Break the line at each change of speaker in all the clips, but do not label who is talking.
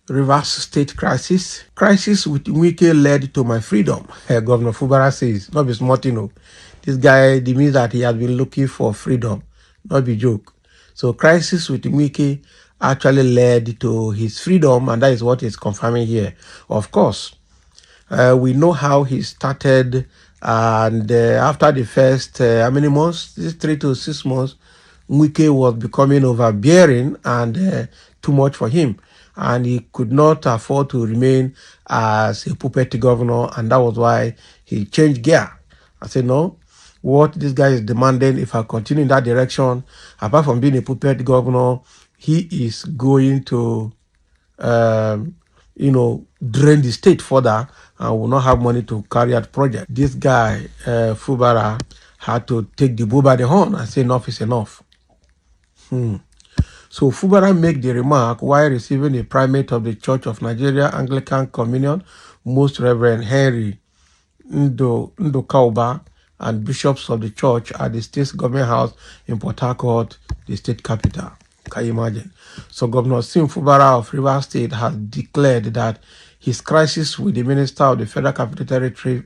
Rivers State crisis. Crisis with Wike led to my freedom. Governor Fubara says, not be smart, This guy, it means that he has been looking for freedom, not be joke. So crisis with Wike actually led to his freedom, and that is what he's confirming here. Of course, we know how he started, and after the first, how many months? This 3 to 6 months, Wike was becoming overbearing and too much for him. And he could not afford to remain as a puppet governor, and that was why he changed gear. I said, no, what this guy is demanding, if I continue in that direction, apart from being a puppet governor, he is going to, drain the state further and will not have money to carry out project. This guy, Fubara, had to take the bull by the horn and say enough is enough. So Fubara made the remark while receiving the primate of the Church of Nigeria Anglican Communion, Most Reverend Henry Ndokauba, and bishops of the church at the state government house in Port Harcourt, the state capital. Can you imagine? So Governor Sim Fubara of Rivers State has declared that his crisis with the Minister of the Federal Capital Territory,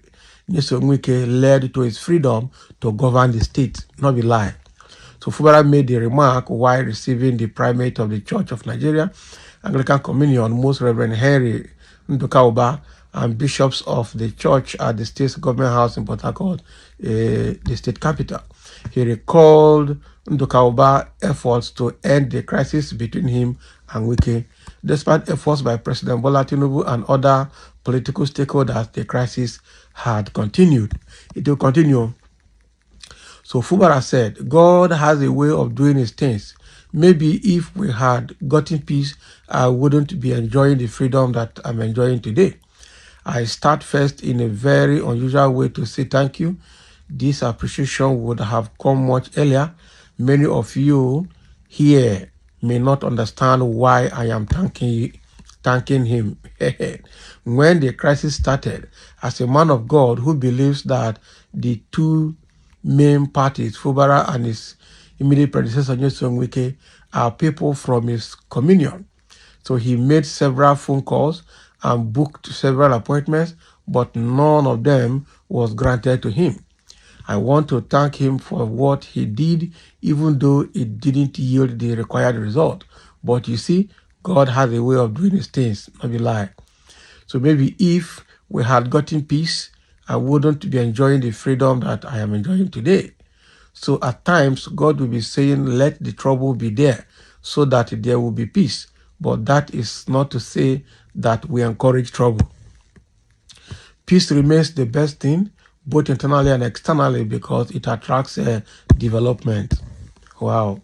Nyesom Wike, led to his freedom to govern the state. Not be lie. So Fubara made the remark while receiving the primate of the Church of Nigeria Anglican Communion, Most Reverend Henry Ndokauba, and bishops of the church at the state government house in Port Harcourt, the state capital. He recalled Ndokauba's efforts to end the crisis between him and Wike. Despite efforts by President Bola Tinubu and other political stakeholders, the crisis had continued. It will continue. So Fubara said, God has a way of doing his things. Maybe if we had gotten peace, I wouldn't be enjoying the freedom that I'm enjoying today. I start first in a very unusual way to say thank you. This appreciation would have come much earlier. Many of you here may not understand why I am thanking him. When the crisis started, as a man of God who believes that the two main parties, Fubara and his immediate predecessor, Nyesom Wike, are people from his communion. So he made several phone calls and booked several appointments, but none of them was granted to him. I want to thank him for what he did, even though it didn't yield the required result. But you see, God has a way of doing his things, not be lie. So maybe if we had gotten peace, I wouldn't be enjoying the freedom that I am enjoying today. So at times, God will be saying, let the trouble be there so that there will be peace. But that is not to say that we encourage trouble. Peace remains the best thing, both internally and externally, because it attracts development. Wow.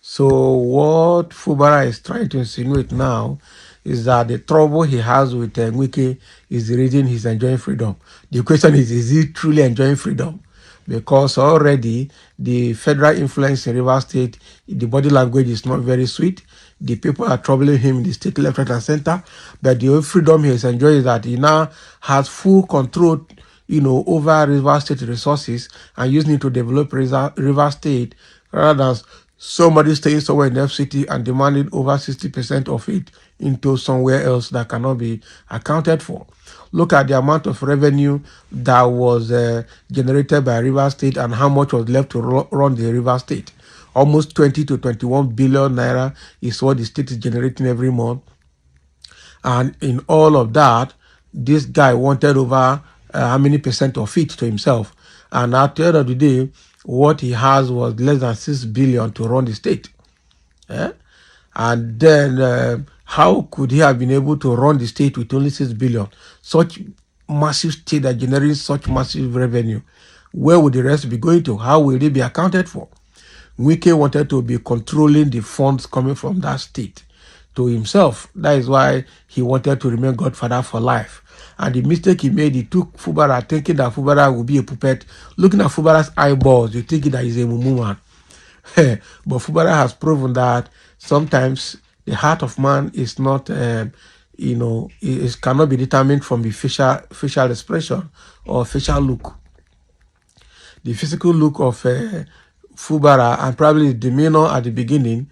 So what Fubara is trying to insinuate now is that the trouble he has with Wike is the reason he's enjoying freedom. The question is he truly enjoying freedom? Because already the federal influence in Rivers State, the body language is not very sweet. The people are troubling him in the state, left, right, and center. But the only freedom he is enjoying is that he now has full control, over Rivers State resources and using it to develop Rivers State rather than somebody staying somewhere in the FCT and demanding over 60% of it into somewhere else that cannot be accounted for. Look at the amount of revenue that was generated by Rivers State and how much was left to run the Rivers State. Almost 20 to 21 billion naira is what the state is generating every month. And in all of that, this guy wanted over how many percent of it to himself. And at the end of the day, what he has was less than 6 billion to run the state. And then how could he have been able to run the state with only 6 billion? Such massive state that generates such massive revenue. Where would the rest be going to? How will they be accounted for? Wike wanted to be controlling the funds coming from that state to himself. That is why he wanted to remain Godfather for life. And the mistake he made, he took Fubara thinking that Fubara would be a puppet. Looking at Fubara's eyeballs, you think that he's a mumu man. But Fubara has proven that sometimes the heart of man is not, it cannot be determined from the facial expression or facial look. The physical look of Fubara and probably his demeanor at the beginning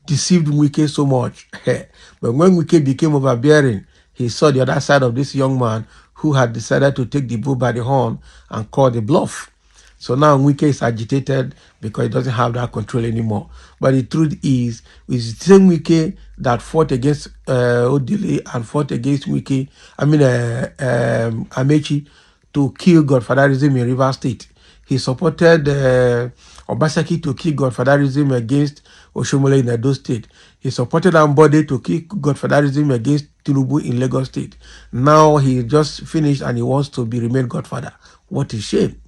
deceived Wike so much. But when Wike became overbearing, he saw the other side of this young man who had decided to take the bull by the horn and call the bluff. So now Wike is agitated because he doesn't have that control anymore. But the truth is, it's the same Wike that fought against Odile and fought against Amechi to kill Godfatherism in Rivers State. He supported Obaseki to kill Godfatherism against Oshomole in Edo State. He supported Ambode to kill Godfatherism against TR0UBLE in Lagos State. Now he just finished and he wants to remain Godfather. What a shame.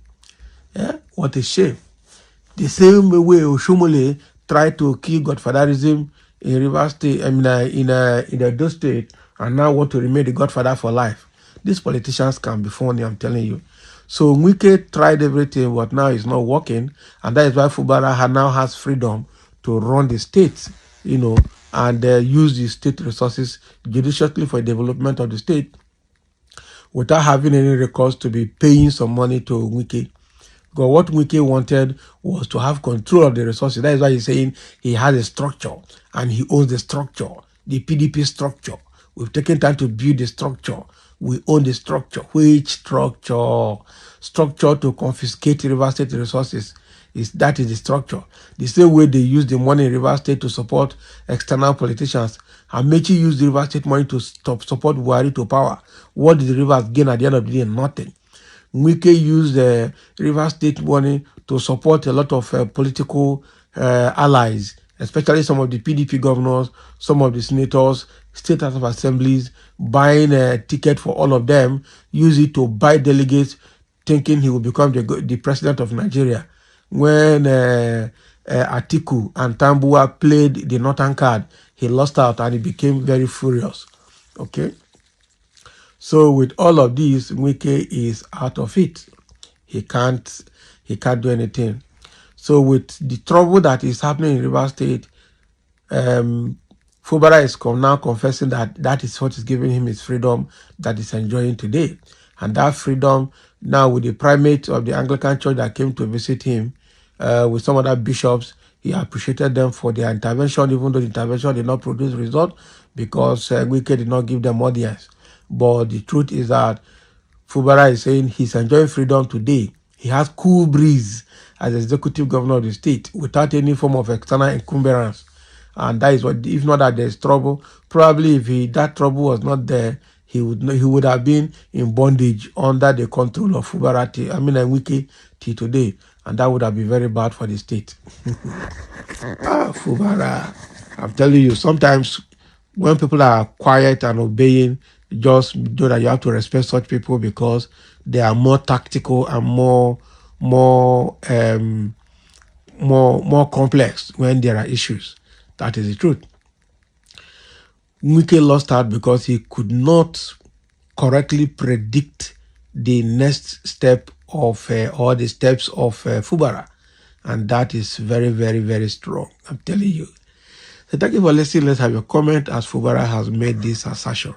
Yeah? What a shame. The same way Oshomole tried to kill Godfatherism in Rivers State, in Edo State, and now want to remain the Godfather for life. These politicians can be funny, I'm telling you. So Wike tried everything, but now it's not working, and that is why Fubara now has freedom to run the state, and use the state resources judiciously for the development of the state without having any recourse to be paying some money to Wike. Because what Wike wanted was to have control of the resources. That is why he's saying he has a structure and he owns the structure, the PDP structure. We've taken time to build the structure. We own the structure. Which structure? Structure to confiscate River State resources. That is the structure. The same way they use the money in River State to support external politicians. Amechi used the River State money to support Buhari to power. What did the Rivers gain at the end of the day? Nothing. Wike used the River State money to support a lot of political allies, especially some of the PDP governors, some of the senators, state house of assemblies, buying a ticket for all of them, use it to buy delegates, thinking he will become the president of Nigeria. When Atiku and Tambuwa played the Northern card, he lost out and he became very furious. Okay? So with all of this, Wike is out of it. He can't do anything. So with the trouble that is happening in River State, Fubara is now confessing that is what is giving him his freedom that he's enjoying today. And that freedom, now with the primate of the Anglican Church that came to visit him, with some other bishops, he appreciated them for their intervention, even though the intervention did not produce result because Wike did not give them audience. But the truth is that Fubara is saying he's enjoying freedom today. He has cool breeze as executive governor of the state without any form of external encumbrance. And that is what, if not that there's trouble, probably if that trouble was not there, he would have been in bondage under the control of Fubara, Wike till today. And that would have been very bad for the state. Fubara, I'm telling you, sometimes when people are quiet and obeying, just know that you have to respect such people because they are more tactical and more complex when there are issues. That is the truth. Wike lost out because he could not correctly predict the next step of or the steps of Fubara, and that is very, very, very strong. I'm telling you. So thank you for listening. Let's have your comment as Fubara has made this assertion.